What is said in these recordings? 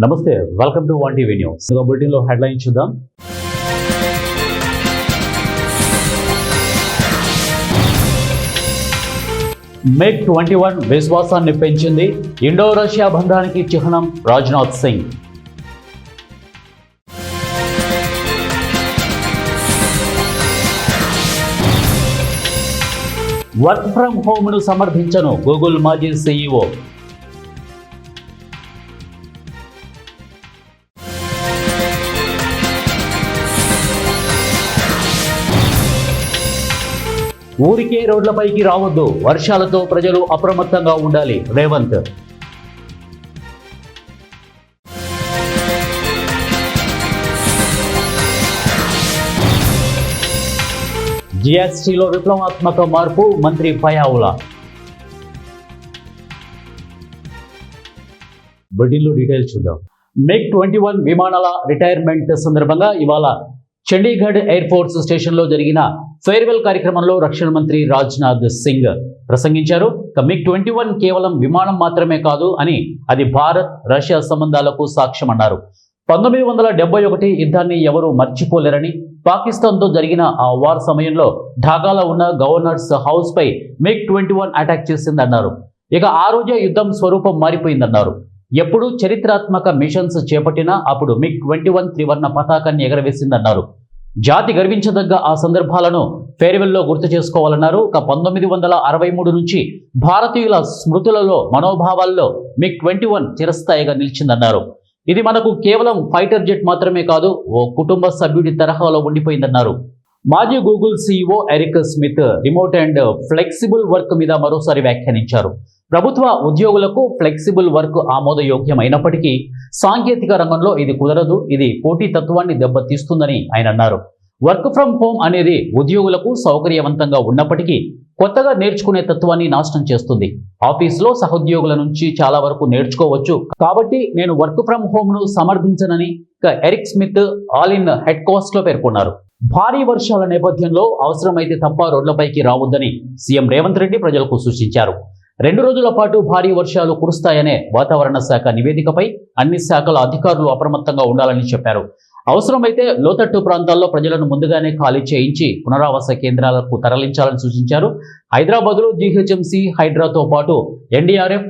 నమస్తే, welcome to one TV news. బులెటిన్లో headline చూద్దాం. MiG-21 విశ్వాసాన్ని పెంచింది. ఇండో రష్యా బంధానికి చిహ్నం రాజ్నాథ్ సింగ్. వర్క్ ఫ్రం హోమ్ను సమర్థించను గూగుల్ మాజీ CEO. ఊరికే రోడ్లపైకి రావద్దు, వర్షాలతో ప్రజలు అప్రమత్తంగా ఉండాలి రేవంత్. GSTలో విప్లవాత్మక మార్పు, మంత్రి పయావుల. బులెటిన్లో డీటెయిల్స్ చూద్దాం. MiG-21 విమానాల రిటైర్మెంట్ సందర్భంగా ఇవాళ చండీగఢ్ ఎయిర్ ఫోర్స్ స్టేషన్లో జరిగిన ఫేర్వెల్ కార్యక్రమంలో రక్షణ మంత్రి రాజ్నాథ్ సింగ్ ప్రసంగించారు. MiG-21 కేవలం విమానం మాత్రమే కాదు అని, అది భారత్ రష్యా సంబంధాలకు సాక్ష్యమన్నారు. 1971 యుద్ధాన్ని ఎవరూ మర్చిపోలేరని, పాకిస్తాన్తో జరిగిన ఆ వార్ సమయంలో ఢాకాలో ఉన్న గవర్నర్స్ హౌస్ పై MiG-21 అటాక్ చేసిందన్నారు. ఇక ఆ రోజే యుద్ధం స్వరూపం మారిపోయిందన్నారు. ఎప్పుడు చరిత్రాత్మక మిషన్స్ చేపట్టినా అప్పుడు MiG-21 త్రివర్ణ పతాకాన్ని ఎగరవేసిందన్నారు. జాతి గర్వించదగ్గ ఆ సందర్భాలను ఫేర్వెల్లో గుర్తు చేసుకోవాలన్నారు. 1963 నుంచి భారతీయుల స్మృతులలో, మనోభావాల్లో MiG-21 చిరస్థాయిగా నిలిచిందన్నారు. ఇది మనకు కేవలం ఫైటర్ జెట్ మాత్రమే కాదు, ఓ కుటుంబ సభ్యుడి తరహాలో ఉండిపోయిందన్నారు. మాజీ Google CEO Eric Smith remote and flexible work మీద మరోసారి వ్యాఖ్యానించారు. ప్రభుత్వ ఉద్యోగులకు ఫ్లెక్సిబుల్ వర్క్ ఆమోదయోగ్యమైనప్పటికీ సాంకేతిక రంగంలో ఇది కుదరదు, ఇది పోటీతత్వాన్ని దెబ్బతీస్తుందని ఆయన అన్నారు. వర్క్ ఫ్రం హోమ్ అనేది ఉద్యోగులకు సౌకర్యవంతంగా ఉన్నప్పటికీ కొత్తగా నేర్చుకునే తత్వాన్ని నాశనం చేస్తుంది. ఆఫీసులో సహోద్యోగుల నుంచి చాలా వరకు నేర్చుకోవచ్చు, కాబట్టి నేను వర్క్ ఫ్రం హోమ్ను సమర్థించనని Eric Schmidt all in podcast లో పేర్కొన్నారు. భారీ వర్షాల నేపథ్యంలో అవసరమైతే తప్ప రోడ్లపైకి రావద్దని సీఎం రేవంత్ రెడ్డి ప్రజలకు సూచించారు. 2 రోజుల పాటు భారీ వర్షాలు కురుస్తాయనే వాతావరణ శాఖ నివేదికపై అన్ని శాఖల అధికారులు అప్రమత్తంగా ఉండాలని చెప్పారు. అవసరమైతే లోతట్టు ప్రాంతాల్లో ప్రజలను ముందుగానే ఖాళీ చేయించి పునరావాస కేంద్రాలకు తరలించాలని సూచించారు. హైదరాబాద్లో GHMC, హైడ్రాతో పాటు NDRF,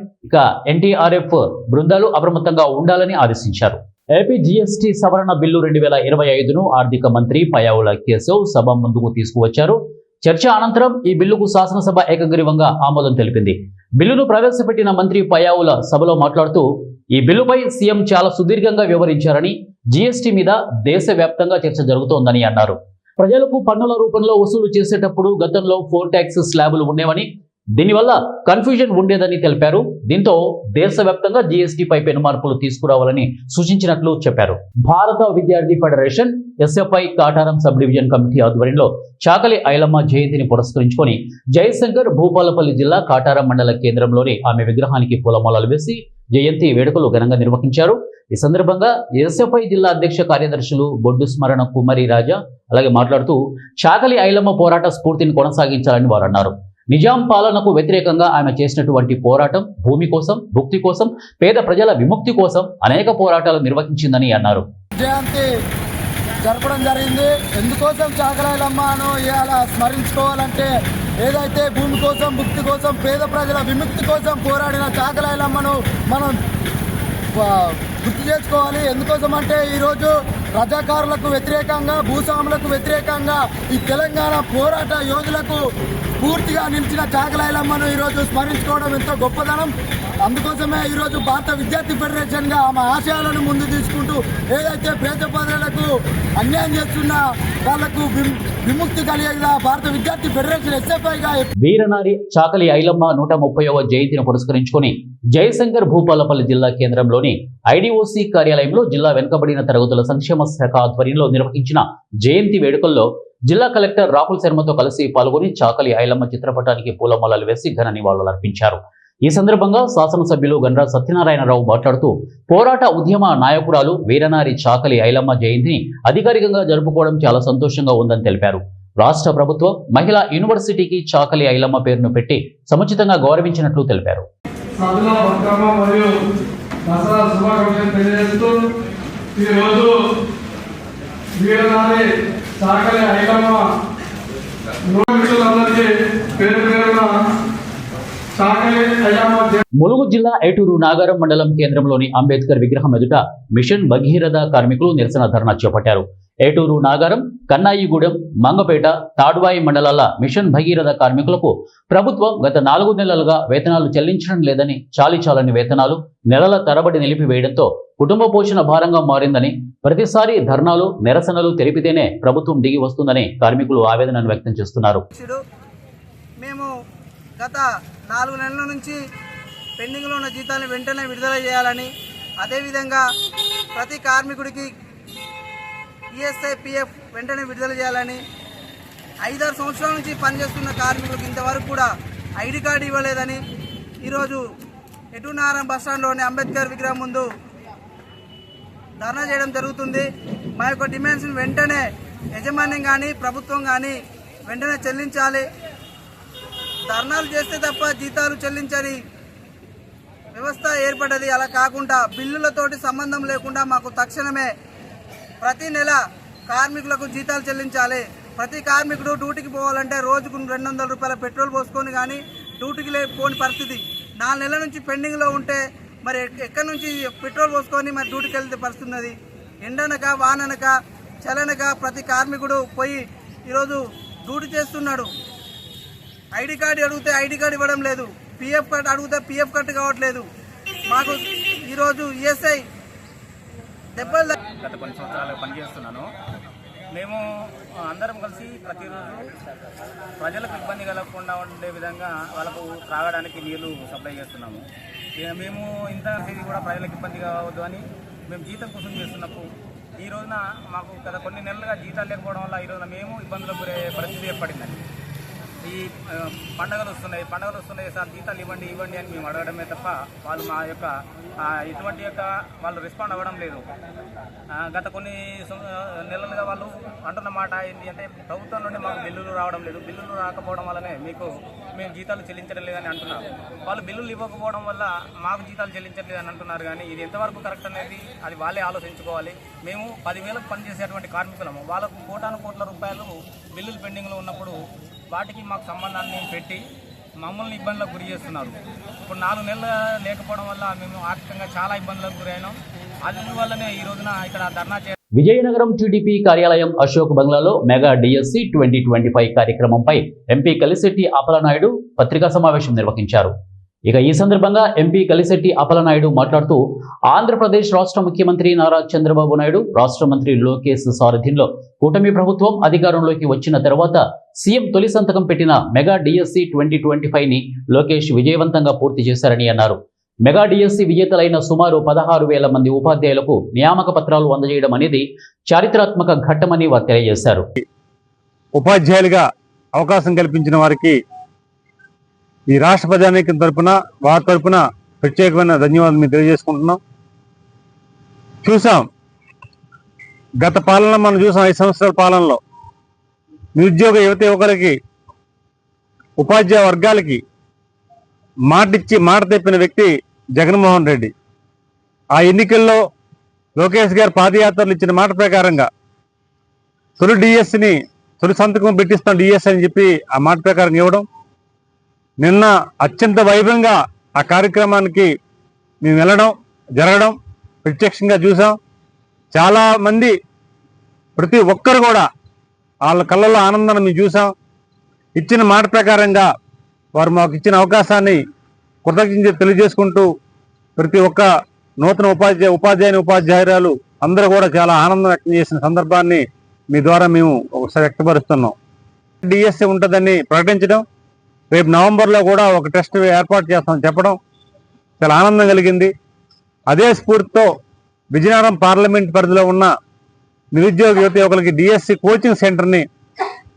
NTRF బృందాలు అప్రమత్తంగా ఉండాలని ఆదేశించారు. ఏపీ GST సవరణ బిల్లు 2025ను ఆర్థిక మంత్రి పయావుల కేశవ్ సభ ముందుకు తీసుకువచ్చారు. చర్చ అనంతరం ఈ బిల్లుకు శాసనసభ ఏకగ్రీవంగా ఆమోదం తెలిపింది. బిల్లును ప్రవేశపెట్టిన మంత్రి పయావుల సభలో మాట్లాడుతూ, ఈ బిల్లుపై సీఎం చాలా సుదీర్ఘంగా వివరించారని, GST మీద దేశవ్యాప్తంగా చర్చ జరుగుతోందని అన్నారు. ప్రజలకు పన్నుల రూపంలో వసూలు చేసేటప్పుడు గతంలో 4 ట్యాక్స్ స్లాబులు ఉండేవని, దీనివల్ల కన్ఫ్యూజన్ ఉండేదని తెలిపారు. దీంతో దేశవ్యాప్తంగా GST పై పెను మార్పులు తీసుకురావాలని సూచించినట్లు చెప్పారు. భారత విద్యార్థి federation SFI Kataram sub division committee ఆధ్వర్యంలో చాకలి ఐలమ్మ జయంతిని పురస్కరించుకొని జయశంకర్ భూపాలపల్లి జిల్లా కాటారం మండల కేంద్రంలోని ఆమె విగ్రహానికి పూలమాలలు వేసి జయంతి వేడుకలు ఘనంగా నిర్వహించారు. ఈ సందర్భంగా SFI జిల్లా అధ్యక్ష కార్యదర్శులు బొడ్డు స్మరణ కుమారి రాజా అలాగే మాట్లాడుతూ, చాకలి ఐలమ్మ పోరాట స్ఫూర్తిని కొనసాగించాలని వారు అన్నారు. నిజాం పాలనకు వ్యతిరేకంగా ఆమె చేసినటువంటి పోరాటం భూమి కోసం, భుక్తి కోసం, పేద ప్రజల విముక్తి కోసం అనేక పోరాటాలు నిర్వహించిందని అన్నారు. జయంతి జరపడం జరిగింది. ఎందుకోసం చాకలి ఐలమ్మను ఇవాళ స్మరించుకోవాలంటే, ఏదైతే భూమి కోసం, భుక్తి కోసం, పేద ప్రజల విముక్తి కోసం పోరాడిన చాకలి ఐలమ్మను మనం గుర్తు చేసుకోవాలి. ఎందుకోసం అంటే ఈరోజు రజాకారులకు వ్యతిరేకంగా, భూస్వాములకు వ్యతిరేకంగా ఈ తెలంగాణ పోరాట యోధులకు పూర్తిగా నిలిచిన చాకలి ఐలమ్మను ఈరోజు స్మరించుకోవడం ఎంతో గొప్పదనం. అందుకోసమే ఈరోజు భారత విద్యార్థి ఫెడరేషన్గా ఆమె ఆశయాలను ముందు తీసుకుంటూ, ఏదైతే పేద ప్రజలకు అన్యాయం చేస్తున్న వాళ్లకు విముక్తి కలిగేలా భారత విద్యార్థి ఫెడరేషన్ SFIగా వీరనారి చాకలి ఐలమ్మ 130వ జయంతిని పురస్కరించుకొని జయశంకర్ భూపాలపల్లి జిల్లా కేంద్రంలోని IDOC కార్యాలయంలో జిల్లా వెనుకబడిన తరగతుల సంక్షేమ శాఖ ఆధ్వర్యంలో నిర్వహించిన జయంతి వేడుకల్లో జిల్లా కలెక్టర్ రాహుల్ శర్మతో కలిసి పాల్గొని చాకలి ఐలమ్మ చిత్రపటానికి పూలమాలలు వేసి ఘన నివాళులర్పించారు. ఈ సందర్భంగా శాసనసభ్యులు గండ్ర సత్యనారాయణరావు మాట్లాడుతూ, పోరాట ఉద్యమ నాయకురాలు వీరనారి చాకలి ఐలమ్మ జయంతిని అధికారికంగా జరుపుకోవడం చాలా సంతోషంగా ఉందని తెలిపారు. రాష్ట్ర ప్రభుత్వం మహిళా యూనివర్సిటీకి చాకలి ఐలమ్మ పేరును పెట్టి సముచితంగా గౌరవించినట్లు తెలిపారు. దసరా శుభాకాంక్షలు తెలియజేస్తూ ఈరోజు వీరనారి సాకలి ఐలమ్మ మిత్రులందరికీ పేరు పేరున సాకలి ఐలమ్మ ములుగు జిల్లా ఏటూరు నాగారం మండలం కేంద్రంలోని అంబేద్కర్ విగ్రహం ఎదుట మిషన్ భగీరథ కార్మికులు నిరసన ధర్నా చేపట్టారు. ఏటూరు నాగారం, కన్నాయిగూడెం, మంగపేట, తాడ్వాయి మండలాల మిషన్ భగీరథ కార్మికులకు ప్రభుత్వం గత 4 నెలలుగా వేతనాలు చెల్లించడం లేదని, చాలీచాలని వేతనాలు నెలల తరబడి నిలిపివేయడంతో కుటుంబ పోషణ భారంగా మారిందని, ప్రతిసారి ధర్నాలు, నిరసనలు తెలిపితేనే ప్రభుత్వం దిగి వస్తుందని కార్మికులు ఆవేదనను వ్యక్తం చేస్తున్నారు. మేము గత 4 నెలల నుంచి పెండింగ్లో ఉన్న జీతాలను వెంటనే విడుదల చేయాలని, అదేవిధంగా ప్రతి కార్మికుడికి ఈఎస్ఐ, పిఎఫ్ వెంటనే విడుదల చేయాలని, 5-6 సంవత్సరాల నుంచి పనిచేస్తున్న కార్మికులకు ఇంతవరకు కూడా ఐడి కార్డు ఇవ్వలేదని ఈరోజు ఏటూరు నాగారం బస్టాండ్లోని అంబేద్కర్ విగ్రహం ముందు ధర్నా చేయడం జరుగుతుంది. మా యొక్క డిమాండ్స్ని వెంటనే యాజమాన్యం కానీ ప్రభుత్వం కానీ వెంటనే చెల్లించాలి. ధర్నాలు చేస్తే తప్ప జీతాలు చెల్లించని వ్యవస్థ ఏర్పడ్డది. అలా కాకుండా బిల్లులతోటి సంబంధం లేకుండా మాకు తక్షణమే ప్రతి నెల కార్మికులకు జీతాలు చెల్లించాలి. ప్రతి కార్మికుడు డ్యూటీకి పోవాలంటే రోజుకు 200 రూపాయల పెట్రోల్ పోసుకొని కానీ డ్యూటీకి పోని పరిస్థితి. 4 నెలల నుంచి పెండింగ్లో ఉంటే మరి ఎక్కడి నుంచి పెట్రోల్ పోసుకొని మరి డ్యూటీకి వెళ్తే పరిస్థితి ఉన్నది. ఎండనక వాననక చలనక ప్రతి కార్మికుడు పోయి ఈరోజు డ్యూటీ చేస్తున్నాడు. ఐడి కార్డు అడిగితే ఐడి కార్డు ఇవ్వడం లేదు, పిఎఫ్ కార్డు అడిగితే పిఎఫ్ కార్డు కావట్లేదు. మాకు ఈరోజు ఈఎస్ఐ గత కొన్ని సంవత్సరాలు పనిచేస్తున్నాను. మేము అందరం కలిసి ప్రతిరోజు ప్రజలకు ఇబ్బంది కలగకుండా ఉండే విధంగా వాళ్ళకు త్రాగడానికి నీళ్లు సప్లై చేస్తున్నాము. మేము ఇంత కూడా ప్రజలకు ఇబ్బంది కావద్దు అని మేము జీతం కోసం చేస్తున్నప్పుడు ఈ రోజున మాకు గత కొన్ని నెలలుగా జీతాలు లేకపోవడం వల్ల ఈ రోజున మేము ఇబ్బందులకు గురే పరిస్థితి ఏర్పడిందండి. ఈ పండుగలు వస్తున్నాయి సార్ జీతాలు ఇవ్వండి అని మేము అడగడమే తప్ప వాళ్ళు మా యొక్క ఇటువంటి వాళ్ళు రెస్పాండ్ అవ్వడం లేదు. గత కొన్ని నెలలుగా వాళ్ళు అంటున్న మాట ఏంటి అంటే ప్రభుత్వం నుండి మాకు బిల్లులు రావడం లేదు, బిల్లులు రాకపోవడం వల్లనే మేము జీతాలు చెల్లించడం లేదని అంటున్నారు. వాళ్ళు బిల్లులు ఇవ్వకపోవడం వల్ల మాకు జీతాలు చెల్లించట్లేదని అంటున్నారు. కానీ ఇది ఎంతవరకు కరెక్ట్ అనేది అది వాళ్ళే ఆలోచించుకోవాలి. మేము 10,000కు పనిచేసేటువంటి కార్మికులము, వాళ్ళకు కోట్ల రూపాయలు బిల్లులు పెండింగ్లో ఉన్నప్పుడు వాటికి మాకు సంబంధాన్ని పెట్టి మమ్మల్ని ఇబ్బందులకు గురి చేస్తున్నారు. ఇప్పుడు 4 నెలలు లేకపోవడం వల్ల మేము ఆర్థికంగా చాలా ఇబ్బందులకు గురైనాం. అందువల్లనే ఈ రోజున ఇక్కడ ధర్నా విజయనగరం టీడీపీ కార్యాలయం అశోక్ బంగ్లాలో మెగా డిఎస్సి 2025 కార్యక్రమంపై ఎంపీ కలిశెట్టి అప్పలనాయుడు పత్రికా సమావేశం నిర్వహించారు. ఇక ఈ సందర్భంగా ఎంపీ కలిశెట్టి అప్పలనాయుడు మాట్లాడుతూ ఆంధ్రప్రదేశ్ రాష్ట్ర ముఖ్యమంత్రి నారా చంద్రబాబు నాయుడు, రాష్ట్ర మంత్రి లోకేష్ సారథ్యంలో కూటమి ప్రభుత్వం అధికారంలోకి వచ్చిన తర్వాత సీఎం తొలి సంతకం పెట్టిన మెగా డిఎస్సి 2025ని లోకేష్ విజయవంతంగా పూర్తి చేశారని అన్నారు. మెగా డిఎస్సి విజేతలైన సుమారు 16,000 మంది ఉపాధ్యాయులకు నియామక పత్రాలు అందజేయడం అనేది చారిత్రాత్మక ఘట్టమని వారు తెలియజేశారు. ఉపాధ్యాయులుగా అవకాశం కల్పించిన వారికి ఈ రాష్ట్ర ప్రజానీకం తరపున వారి తరపున ప్రత్యేకమైన ధన్యవాదాలు మేము తెలియజేసుకుంటున్నాం. చూసాం గత పాలన మనం చూసాం. 5 సంవత్సరాల పాలనలో నిరుద్యోగ యువకులకి, ఉపాధ్యాయ వర్గాలకి మాట తెప్పిన వ్యక్తి జగన్మోహన్ రెడ్డి. ఆ ఎన్నికల్లో లోకేష్ గారు పాదయాత్రలు ఇచ్చిన మాట ప్రకారంగా తొలి సంతకం పెట్టిస్తాం డిఎస్ అని చెప్పి ఆ మాట ప్రకారం ఇవ్వడం, నిన్న అత్యంత వైభవంగా ఆ కార్యక్రమానికి మేము జరగడం ప్రత్యక్షంగా చూసాం. చాలామంది ప్రతి ఒక్కరు కూడా వాళ్ళ కళ్ళల్లో ఆనందాన్ని మేము చూసాం. ఇచ్చిన మాట ప్రకారంగా వారు మాకు ఇచ్చిన అవకాశాన్ని కృతజ్ఞత తెలియజేసుకుంటూ ప్రతి ఒక్క నూతన ఉపాధ్యాయురాలు అందరూ కూడా చాలా ఆనందం వ్యక్తం చేసిన సందర్భాన్ని మీ ద్వారా మేము ఒకసారి వ్యక్తపరుస్తున్నాం. డిఎస్సి ఉంటుందని ప్రకటించడం, రేపు నవంబర్లో కూడా ఒక టెస్ట్ ఏర్పాటు చేస్తామని చెప్పడం చాలా ఆనందం కలిగింది. అదే స్ఫూర్తితో విజయనగరం పార్లమెంట్ పరిధిలో ఉన్న నిరుద్యోగ యువకులకి డిఎస్సి కోచింగ్ సెంటర్ని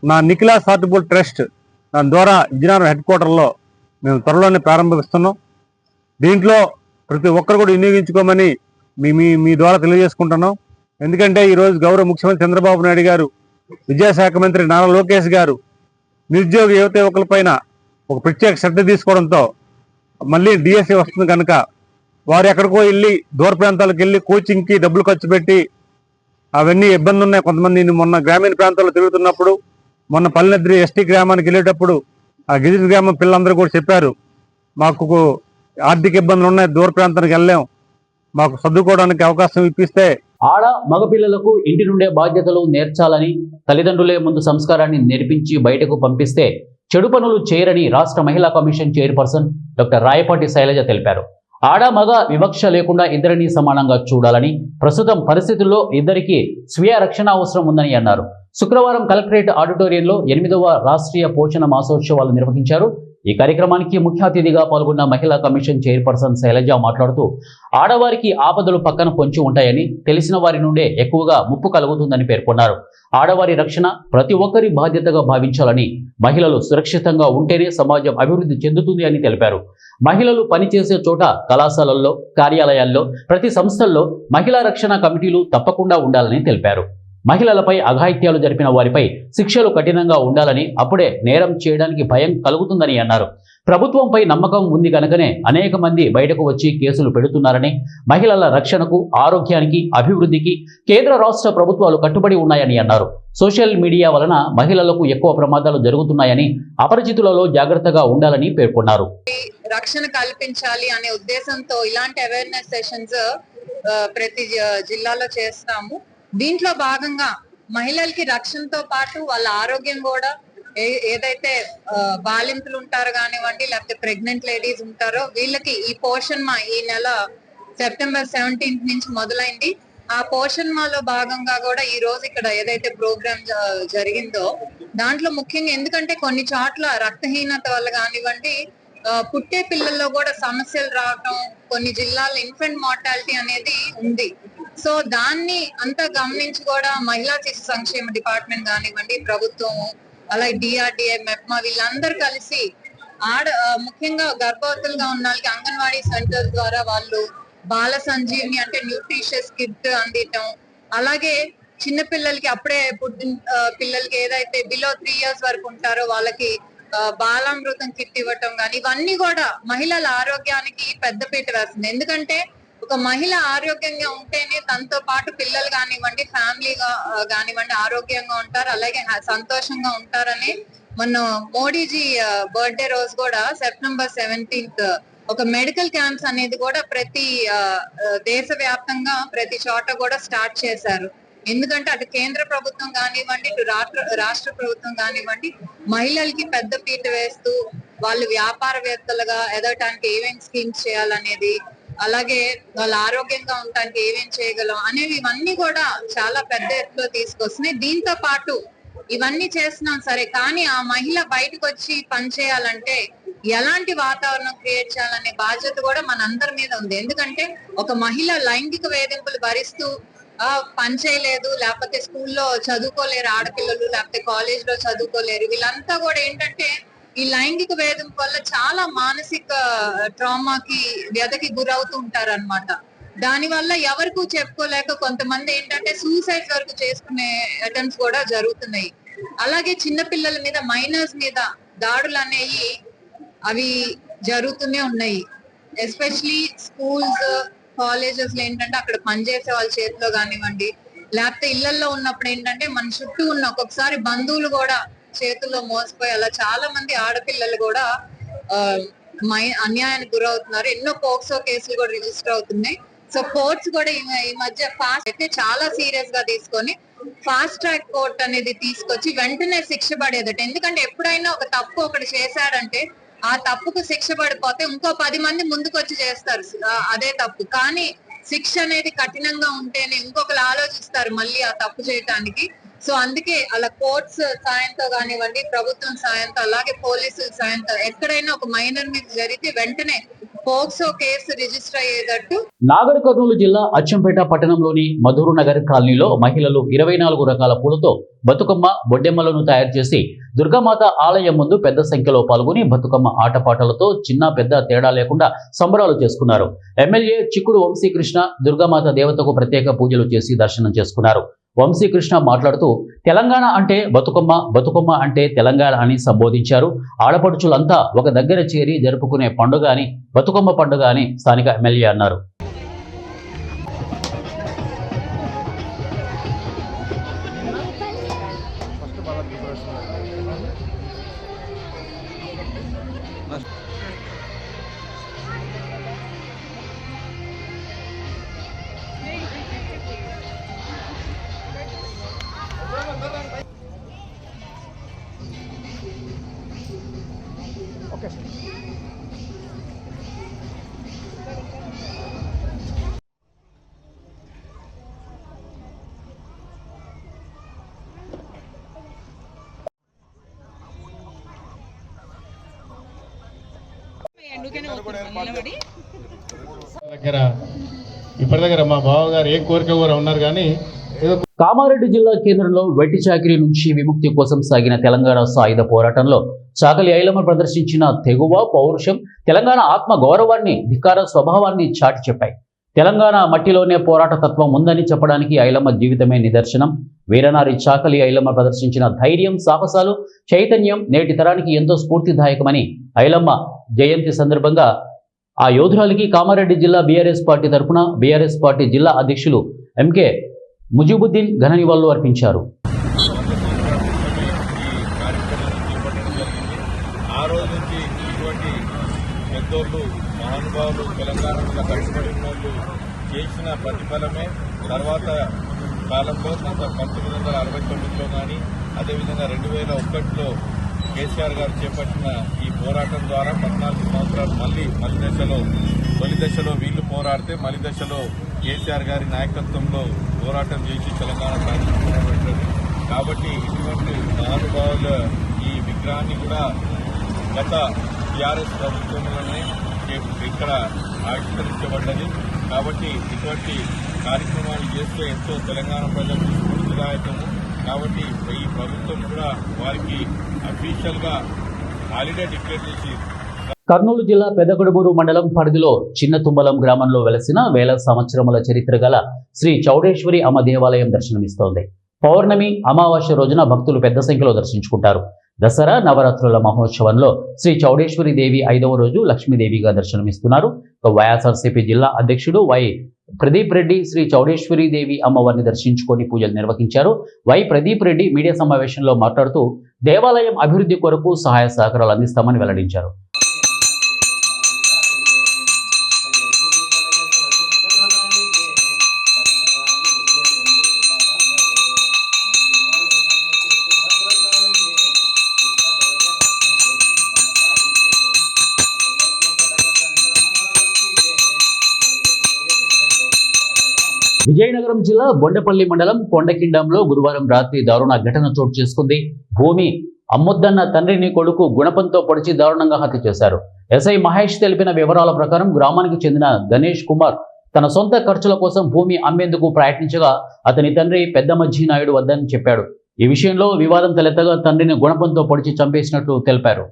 నా నిఖిలాస్ హార్టిబుల్ ట్రస్ట్ దాని ద్వారా విజయనగరం హెడ్ క్వార్టర్లో మేము త్వరలోనే ప్రారంభిస్తున్నాం. దీంట్లో ప్రతి ఒక్కరు కూడా వినియోగించుకోమని మీ ద్వారా తెలియజేసుకుంటున్నాం. ఎందుకంటే ఈరోజు గౌరవ ముఖ్యమంత్రి చంద్రబాబు నాయుడు గారు, విద్యాశాఖ మంత్రి నారా లోకేష్ గారు నిరుద్యోగ యువకులపైన ఒక ప్రత్యేక శ్రద్ధ తీసుకోవడంతో మళ్ళీ డిఎస్సి వస్తుంది కనుక వారు ఎక్కడికో వెళ్ళి దూర ప్రాంతాలకు వెళ్ళి కోచింగ్కి డబ్బులు ఖర్చు పెట్టి అవన్నీ ఇబ్బంది ఉన్నాయి. కొంతమంది మొన్న గ్రామీణ ప్రాంతాల్లో తిరుగుతున్నప్పుడు, మొన్న పల్లెద్రి ఎస్టీ గ్రామానికి వెళ్ళేటప్పుడు ఆ గిరిజన గ్రామం పిల్లలందరూ కూడా చెప్పారు, మాకు ఆర్థిక ఇబ్బందులు ఉన్నాయి, దూర ప్రాంతానికి వెళ్ళాం, మాకు చదువుకోవడానికి అవకాశం ఇప్పిస్తే. ఆడ మగపిల్లలకు ఇంటి నుండే బాధ్యతలు నేర్చాలని, తల్లిదండ్రులే ముందు సంస్కారాన్ని నేర్పించి బయటకు పంపిస్తే చెడు పనులు చేయరని రాష్ట్ర మహిళా commission chairperson doctor Rayapati Shailaja తెలిపారు. ఆడ మగ వివక్ష లేకుండా ఇద్దరిని సమానంగా చూడాలని, ప్రస్తుతం పరిస్థితుల్లో ఇద్దరికి స్వీయ రక్షణ అవసరం ఉందని అన్నారు. శుక్రవారం కలెక్టరేట్ ఆడిటోరియంలో 8వ రాష్ట్రీయ పోషణ మాసోత్సవాలు నిర్వహించారు. ఈ కార్యక్రమానికి ముఖ్య అతిథిగా పాల్గొన్న మహిళా కమిషన్ చైర్పర్సన్ శైలజ మాట్లాడుతూ, ఆడవారికి ఆపదలు పక్కన పొంచి ఉంటాయని, తెలిసిన వారి నుండే ఎక్కువగా ముప్పు కలుగుతుందని పేర్కొన్నారు. ఆడవారి రక్షణ ప్రతి ఒక్కరి బాధ్యతగా భావించాలని, మహిళలు సురక్షితంగా ఉంటేనే సమాజం అభివృద్ధి చెందుతుంది అని తెలిపారు. మహిళలు పనిచేసే చోట, కళాశాలల్లో, కార్యాలయాల్లో, ప్రతి సంస్థల్లో మహిళా రక్షణ కమిటీలు తప్పకుండా ఉండాలని తెలిపారు. మహిళలపై అఘాయిత్యాలు జరిపిన వారిపై శిక్షలు కఠినంగా ఉండాలని, అప్పుడే నేరం చేయడానికి భయం కలుగుతుందని అన్నారు. ప్రభుత్వంపై నమ్మకం ఉంది కనుకనే అనేక మంది బయటకు వచ్చి కేసులు పెడుతున్నారని, మహిళల రక్షణకు, ఆరోగ్యానికి, అభివృద్ధికి కేంద్ర రాష్ట్ర ప్రభుత్వాలు కట్టుబడి ఉన్నాయని అన్నారు. సోషల్ మీడియా వలన మహిళలకు ఎక్కువ ప్రమాదాలు జరుగుతున్నాయని, అపరిచితులలో జాగ్రత్తగా ఉండాలని పేర్కొన్నారు. రక్షణ కల్పించాలి అనే ఉద్దేశంతో ఇలాంటి అవేర్నెస్ సెషన్స్ ప్రతి జిల్లాలో చేస్తాము. దీంట్లో భాగంగా మహిళలకి రక్షణతో పాటు వాళ్ళ ఆరోగ్యం కూడా, ఏదైతే బాలింతలు ఉంటారో కానివ్వండి, లేకపోతే ప్రెగ్నెంట్ లేడీస్ ఉంటారో వీళ్ళకి ఈ పోషణ్ మా ఈ నెల సెప్టెంబర్ 17 నుంచి మొదలైంది. ఆ పోషణ్ మాలో భాగంగా కూడా ఈ రోజు ఇక్కడ ఏదైతే ప్రోగ్రామ్ జరిగిందో దాంట్లో ముఖ్యంగా, ఎందుకంటే కొన్ని చోట్ల రక్తహీనత వల్ల కానివ్వండి, పుట్టే పిల్లల్లో కూడా సమస్యలు రావటం, కొన్ని జిల్లాల్లో ఇన్ఫెంట్ మార్టాలిటీ అనేది ఉంది. సో దాన్ని అంతా గమనించి కూడా మహిళా శిశు సంక్షేమ డిపార్ట్మెంట్ కానివ్వండి, ప్రభుత్వం, అలాగే డిఆర్డిఏ, మెప్మా వీళ్ళందరూ కలిసి ముఖ్యంగా గర్భవతులుగా ఉన్న వాళ్ళకి అంగన్వాడీ సెంటర్ ద్వారా వాళ్ళు బాల సంజీవిని అంటే న్యూట్రిషియస్ కిట్ అందించడం, అలాగే చిన్న పిల్లలకి అప్పుడే పుట్టిన పిల్లలకి ఏదైతే బిలో 3 years వరకు ఉంటారో వాళ్ళకి బాలామృతం కిట్ ఇవ్వటం కానీ, ఇవన్నీ కూడా మహిళల ఆరోగ్యానికి పెద్దపీట వేస్తుంది. ఎందుకంటే ఒక మహిళ ఆరోగ్యంగా ఉంటేనే తనతో పాటు పిల్లలు కానివ్వండి, ఫ్యామిలీగా కానివ్వండి ఆరోగ్యంగా ఉంటారు, అలాగే సంతోషంగా ఉంటారని. మన మోడీజీ బర్త్డే రోజు కూడా సెప్టెంబర్ 17 ఒక మెడికల్ క్యాంప్స్ అనేది కూడా ప్రతి దేశవ్యాప్తంగా ప్రతి చోట కూడా స్టార్ట్ చేశారు. ఎందుకంటే అటు కేంద్ర ప్రభుత్వం కానివ్వండి, ఇటు రాష్ట్ర ప్రభుత్వం కానివ్వండి మహిళలకి పెద్ద పీట వేస్తూ వాళ్ళు వ్యాపారవేత్తలుగా ఎదగటానికి ఏమేమి స్కీమ్స్ చేయాలనేది, అలాగే వాళ్ళ ఆరోగ్యంగా ఉండటానికి ఏమేం చేయగలం అనేవి ఇవన్నీ కూడా చాలా పెద్ద ఎత్తులో తీసుకొస్తున్నాయి. దీంతో పాటు ఇవన్నీ చేస్తున్నాం సరే, కానీ ఆ మహిళ బయటకు వచ్చి పనిచేయాలంటే ఎలాంటి వాతావరణం క్రియేట్ చేయాలనే బాధ్యత కూడా మనందరి మీద ఉంది. ఎందుకంటే ఒక మహిళ లైంగిక వేధింపులు భరిస్తూ పని చేయలేదు, లేకపోతే స్కూల్లో చదువుకోలేరు ఆడపిల్లలు, లేకపోతే కాలేజ్ లో చదువుకోలేరు, వీళ్ళంతా కూడా ఏంటంటే ఈ లైంగిక వేధింపు వల్ల చాలా మానసిక ట్రామాకి, వ్యధకి గురవుతూ ఉంటారు అనమాట. దాని వల్ల ఎవరికి చెప్పుకోలేక కొంతమంది ఏంటంటే సూసైడ్ వరకు చేసుకునే అటెంప్ట్స్ కూడా జరుగుతున్నాయి. అలాగే చిన్న పిల్లల మీద, మైనర్స్ మీద దాడులు అనేవి అవి జరుగుతూనే ఉన్నాయి. ఎస్పెషలీ స్కూల్స్, కాలేజెస్ లో ఏంటంటే అక్కడ పనిచేసే వాళ్ళ చేతిలో కానివ్వండి, లేకపోతే ఇళ్లలో ఉన్నప్పుడు ఏంటంటే మన చుట్టూ ఉన్న ఒక్కొక్కసారి బంధువులు కూడా చేతుల్లో మోసపోయి అలా చాలా మంది ఆడపిల్లలు కూడా అన్యాయానికి గురవుతున్నారు. ఎన్నో పోక్సో కేసులు కూడా రిజిస్టర్ అవుతున్నాయి. సో కోర్ట్స్ కూడా ఈ మధ్య ఫాస్ట్ అయితే చాలా సీరియస్ గా తీసుకొని ఫాస్ట్ ట్రాక్ కోర్ట్ అనేది తీసుకొచ్చి వెంటనే శిక్ష పడేదట. ఎందుకంటే ఎప్పుడైనా ఒక తప్పు ఒకటి చేశాడంటే ఆ తప్పుకు శిక్ష పడిపోతే ఇంకో 10 మంది ముందుకు వచ్చి చేస్తారు అదే తప్పు. కానీ శిక్ష అనేది కఠినంగా ఉంటేనే ఇంకొకరు ఆలోచిస్తారు మళ్ళీ ఆ తప్పు చేయటానికి. సో అందుకే అలా కోర్ట్స్ సాయంతో కానివ్వండి, ప్రభుత్వం సాయంతో, అలాగే పోలీసుల సాయంతో ఎక్కడైనా ఒక మైనర్ మీద జరిగితే వెంటనే పోక్సో కేసు రిజిస్టర్ అయ్యేటట్టు. నాగర్ కర్నూలు జిల్లా అచ్చంపేట పట్టణంలోని మధురు నగర్ కాలనీలో మహిళలు 24 రకాల పూలతో బతుకమ్మ, బొడ్డెమ్మలను తయారు చేసి దుర్గామాత ఆలయం ముందు పెద్ద సంఖ్యలో పాల్గొని బతుకమ్మ ఆటపాటలతో చిన్న పెద్ద తేడా లేకుండా సంబరాలు చేసుకున్నారు. ఎమ్మెల్యే చిక్కుడు వంశీకృష్ణ దుర్గామాత దేవతకు ప్రత్యేక పూజలు చేసి దర్శనం చేసుకున్నారు. వంశీకృష్ణ మాట్లాడుతూ తెలంగాణ అంటే బతుకమ్మ, బతుకమ్మ అంటే తెలంగాణ అని సంబోధించారు. ఆడపడుచులంతా ఒక దగ్గర చేరి జరుపుకునే పండుగ అని బతుకమ్మ పండుగ అని స్థానిక ఎమ్మెల్యే అన్నారు. ఇప్పటి మా బావగారు ఏ కోరిక కూడా ఉన్నారు కానీ కామారెడ్డి జిల్లా కేంద్రంలో వెట్టి చాకిరీ నుంచి విముక్తి కోసం సాగిన తెలంగాణ సాయుధ పోరాటంలో చాకలి ఐలమ్మ ప్రదర్శించిన తెగువ, పౌరుషం తెలంగాణ ఆత్మ గౌరవాన్ని, ధిక్కార స్వభావాన్ని చాటి చెప్పాయి. తెలంగాణ మట్టిలోనే పోరాట తత్వం ఉందని చెప్పడానికి ఐలమ్మ జీవితమే నిదర్శనం. వీరనారి చాకలి ఐలమ్మ ప్రదర్శించిన ధైర్యం, సాహసాలు, చైతన్యం నేటి తరానికి ఎంతో స్ఫూర్తిదాయకమని ఐలమ్మ జయంతి సందర్భంగా ఆ యోధురాలికి కామారెడ్డి జిల్లా బీఆర్ఎస్ పార్టీ తరఫున బీఆర్ఎస్ పార్టీ జిల్లా అధ్యక్షులు ఎంకే ముజిబుద్దీన్ ఘన నివాళులు అర్పించారు. ఆ రోజు నుంచి ఇటువంటి పెద్దోళ్ళు, మహానుభావులు, తెలంగాణ మీద కష్టపడిన వాళ్ళు చేసిన ప్రతిఫలమే తర్వాత కాలంలో 1969లో కానీ అదేవిధంగా 2001లో కేసీఆర్ గారు చేపట్టిన ఈ పోరాటం ద్వారా 14 సంవత్సరాలు మళ్ళీ తొలి దశలో వీళ్ళు పోరాడితే మలి దశలో కేసీఆర్ గారి నాయకత్వంలో పోరాటం చేసి తెలంగాణ సాధించుకున్నటువంటి కాబట్టి ఇటువంటి మహానుభావుల ఈ విగ్రహాన్ని కూడా గత టీఆర్ఎస్ ప్రభుత్వంలోనే ఇక్కడ ఆవిష్కరించబడ్డది. కాబట్టి ఇటువంటి కార్యక్రమాలు చేస్తే ఎంతో తెలంగాణ ప్రజలకు స్ఫూర్తిదాయకము. కాబట్టి ఈ ప్రభుత్వం కూడా వారికి అఫీషియల్గా హాలిడే డిక్లేర్ చేసి కర్నూలు జిల్లా పెద్దగొడుగూరు మండలం పరిధిలో చిన్న తుమ్మలం గ్రామంలో వెలసిన వేల సంవత్సరముల చరిత్ర గల శ్రీ చౌడేశ్వరి అమ్మ దేవాలయం దర్శనమిస్తోంది. పౌర్ణమి, అమావాస్య రోజున భక్తులు పెద్ద సంఖ్యలో దర్శించుకుంటారు. దసరా నవరాత్రుల మహోత్సవంలో శ్రీ చౌడేశ్వరి దేవి 5వ రోజు లక్ష్మీదేవిగా దర్శనమిస్తున్నారు. వైఎస్ఆర్సీపీ జిల్లా అధ్యక్షుడు వై ప్రదీప్ రెడ్డి శ్రీ చౌడేశ్వరి దేవి అమ్మవారిని దర్శించుకొని పూజలు నిర్వహించారు. వై ప్రదీప్ రెడ్డి మీడియా సమావేశంలో మాట్లాడుతూ దేవాలయం అభివృద్ధి కొరకు సహాయ సహకారాలు అందిస్తామని వెల్లడించారు. విజయనగరం జిల్లా బొండపల్లి మండలం కొండకిండంలో గురువారం రాత్రి దారుణ ఘటన చోటు చేసుకుంది. భూమి అమ్మొద్దన్న తండ్రిని కొడుకు గుణపంతో పొడిచి దారుణంగా హత్య చేశారు. ఎస్ఐ మహేష్ తెలిపిన వివరాల ప్రకారం గ్రామానికి చెందిన గణేష్ కుమార్ తన సొంత ఖర్చుల కోసం భూమి అమ్మేందుకు ప్రయత్నించగా అతని తండ్రి పెద్ద మజ్జి నాయుడు వద్దని చెప్పాడు. ఈ విషయంలో వివాదం తలెత్తగా తండ్రిని గుణపంతో పొడిచి చంపేసినట్లు తెలిపారు.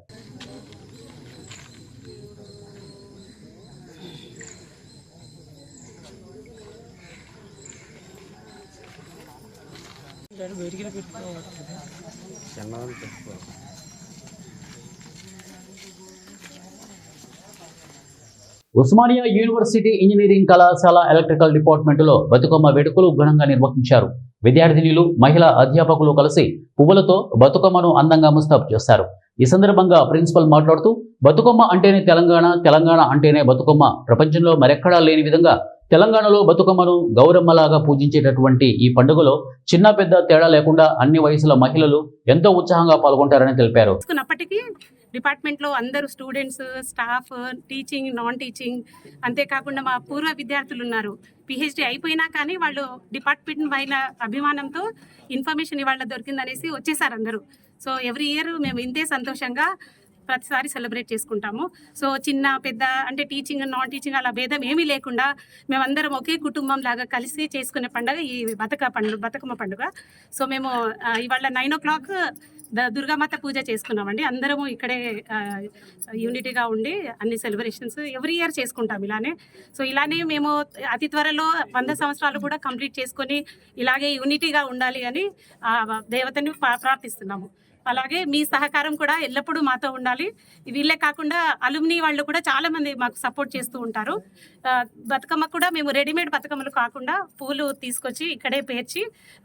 ఉస్మానియా యూనివర్సిటీ ఇంజనీరింగ్ కళాశాల ఎలక్ట్రికల్ డిపార్ట్మెంటులో బతుకమ్మ వేడుకలు ఘనంగా నిర్వహించారు. విద్యార్థినులు, మహిళా అధ్యాపకులు కలిసి పువ్వులతో బతుకమ్మను అందంగా ముస్తాబు చేశారు. ఈ సందర్భంగా ప్రిన్సిపల్ మాట్లాడుతూ బతుకమ్మ అంటేనే తెలంగాణ, తెలంగాణ అంటేనే బతుకమ్మ, ప్రపంచంలో మరెక్కడా లేని విధంగా తెలంగాణలో బతుకమ్మను గౌరమ్మలాగా పూజించేటటువంటి ఈ పండుగలో చిన్న పెద్ద తేడా లేకుండా అన్ని వయసుల మహిళలు ఎంతో ఉత్సాహంగా పాల్గొంటారని తెలిపారు. డిపార్ట్మెంట్లో అందరూ students, staff, teaching, non teaching, అంతేకాకుండా మా పూర్వ విద్యార్థులు ఉన్నారు. పిహెచ్డి అయిపోయినా కానీ వాళ్ళు డిపార్ట్మెంట్ పైన అభిమానంతో ఇన్ఫర్మేషన్ ఇవాళ దొరికిందనేసి వచ్చేసారు అందరూ. సో ఎవ్రీ ఇయర్ మేము ఇంతే సంతోషంగా ప్రతిసారి సెలబ్రేట్ చేసుకుంటాము. సో చిన్న పెద్ద అంటే టీచింగ్, నాన్ టీచింగ్ అలా భేదం ఏమీ లేకుండా మేమందరం ఒకే కుటుంబం లాగా కలిసి చేసుకునే పండుగ ఈ బతుకమ్మ పండుగ. సో మేము ఇవాళ 9 o'clock దుర్గామాత పూజ చేసుకున్నామండి. అందరము ఇక్కడే యూనిటీగా ఉండి అన్ని సెలబ్రేషన్స్ ఎవ్రీ ఇయర్ చేసుకుంటాం ఇలానే. సో ఇలానే మేము అతి త్వరలో 100 సంవత్సరాలు కూడా కంప్లీట్ చేసుకొని ఇలాగే యూనిటీగా ఉండాలి అని దేవతని ప్రార్థిస్తున్నాము. అలాగే మీ సహకారం కూడా ఎల్లప్పుడూ మాతో ఉండాలి. వీళ్ళే కాకుండా అలుమినీ వాళ్ళు కూడా చాలా మంది మాకు సపోర్ట్ చేస్తూ ఉంటారు. బతుకమ్మ కూడా మేము రెడీమేడ్ బతుకమ్మలు కాకుండా పూలు తీసుకొచ్చి ఇక్కడే పేర్చి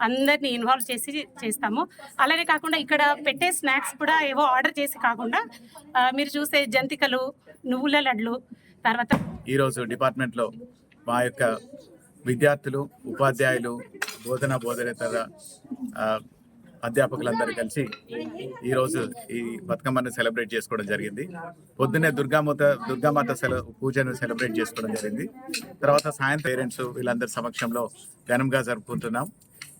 అందరినీ ఇన్వాల్వ్ చేసి చేస్తాము. అలానే కాకుండా ఇక్కడ పెట్టే స్నాక్స్ కూడా ఏవో ఆర్డర్ చేసి కాకుండా మీరు చూసే జంతికలు, నువ్వుల లడ్లు, తర్వాత ఈరోజు డిపార్ట్మెంట్లో మా యొక్క విద్యార్థులు, ఉపాధ్యాయులు, బోధనేతర అధ్యాపకులందరూ కలిసి ఈరోజు ఈ బతుకమ్మను సెలబ్రేట్ చేసుకోవడం జరిగింది. పొద్దున్నే దుర్గామాత పూజను సెలబ్రేట్ చేసుకోవడం జరిగింది. తర్వాత సాయంత్రం పేరెంట్స్ వీళ్ళందరి సమక్షంలో ఘనంగా జరుపుకుంటున్నాం.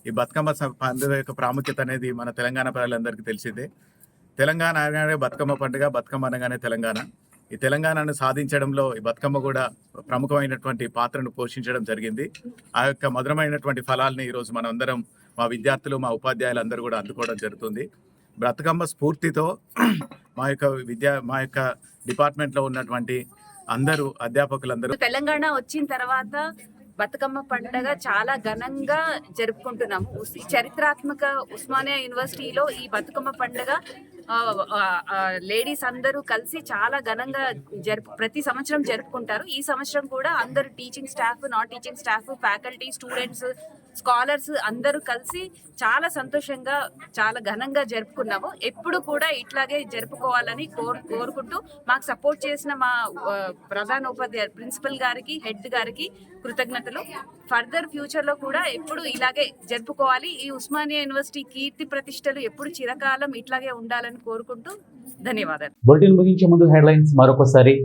ఈ బతుకమ్మ పండుగ యొక్క ప్రాముఖ్యత అనేది మన తెలంగాణ ప్రజలందరికీ తెలిసిందే. తెలంగాణ అనగానే బతుకమ్మ పండుగ, బతుకమ్మ అనగానే తెలంగాణ. ఈ తెలంగాణను సాధించడంలో ఈ బతుకమ్మ కూడా ప్రముఖమైనటువంటి పాత్రను పోషించడం జరిగింది. ఆ యొక్క మధురమైనటువంటి ఫలాల్ని ఈరోజు మనం అందరం, మా విద్యార్థులు, మా ఉపాధ్యాయులు అందరూ కూడా అందుకోవడం జరుగుతుంది. బతుకమ్మ స్ఫూర్తితో మా యొక్క డిపార్ట్మెంట్లో ఉన్నటువంటి అందరూ అధ్యాపకులందరూ తెలంగాణ వచ్చిన తర్వాత బతుకమ్మ పండుగ చాలా ఘనంగా జరుపుకుంటున్నాము. చరిత్రాత్మక ఉస్మానియా యూనివర్సిటీలో ఈ బతుకమ్మ పండుగ లేడీస్ అందరూ కలిసి చాలా ఘనంగా ప్రతి సంవత్సరం జరుపుకుంటారు. ఈ సంవత్సరం కూడా అందరూ teaching staff, non teaching staff, faculty, students, scholars అందరూ కలిసి చాలా సంతోషంగా చాలా ఘనంగా జరుపుకున్నాము. ఎప్పుడు కూడా ఇట్లాగే జరుపుకోవాలని కోరుకుంటూ మాకు సపోర్ట్ చేసిన మా ప్రధానోపాధ్యాయులు, ప్రిన్సిపల్ గారికి, హెడ్ గారికి కృతజ్ఞతలు. ఫర్దర్ ఫ్యూచర్ లో కూడా ఎప్పుడు ఇలాగే జరుపుకోవాలి. ఈ ఉస్మానియా యూనివర్సిటీ కీర్తి ప్రతిష్టలు ఎప్పుడు చిరకాలం ఇట్లాగే ఉండాలని కోరుకుంటూ ధన్యవాదాలు. బులెటిన్ ముగించే ముందు హెడ్లైన్స్ మరొకసారి.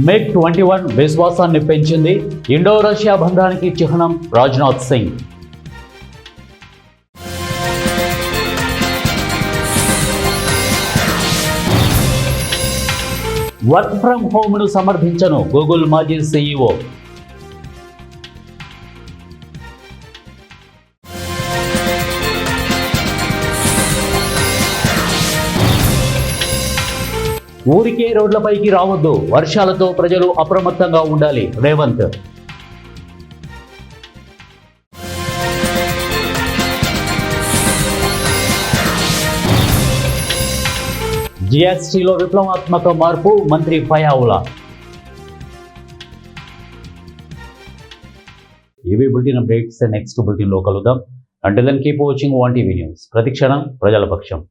మేక్ 21 విశ్వాసాన్ని పెంచింది. ఇండో రష్యా బంధానికి చిహ్నం రాజ్నాథ్ సింగ్. వర్క్ ఫ్రమ్ హోమ్ను సమర్థించను గూగుల్ మాజీ CEO. ఊరికే రోడ్లపైకి రావద్దు, వర్షాలతో ప్రజలు అప్రమత్తంగా ఉండాలి రేవంత్. GSTలో విప్లవాత్మక మార్పు, మంత్రి పయావుల. ఇవి బులెటిన్ అప్డేట్స్. నెక్స్ట్ బులెటిన్లో కలుద్దాం. Until then keep watching 1TV news. ప్రతిక్షణం ప్రజల పక్షం.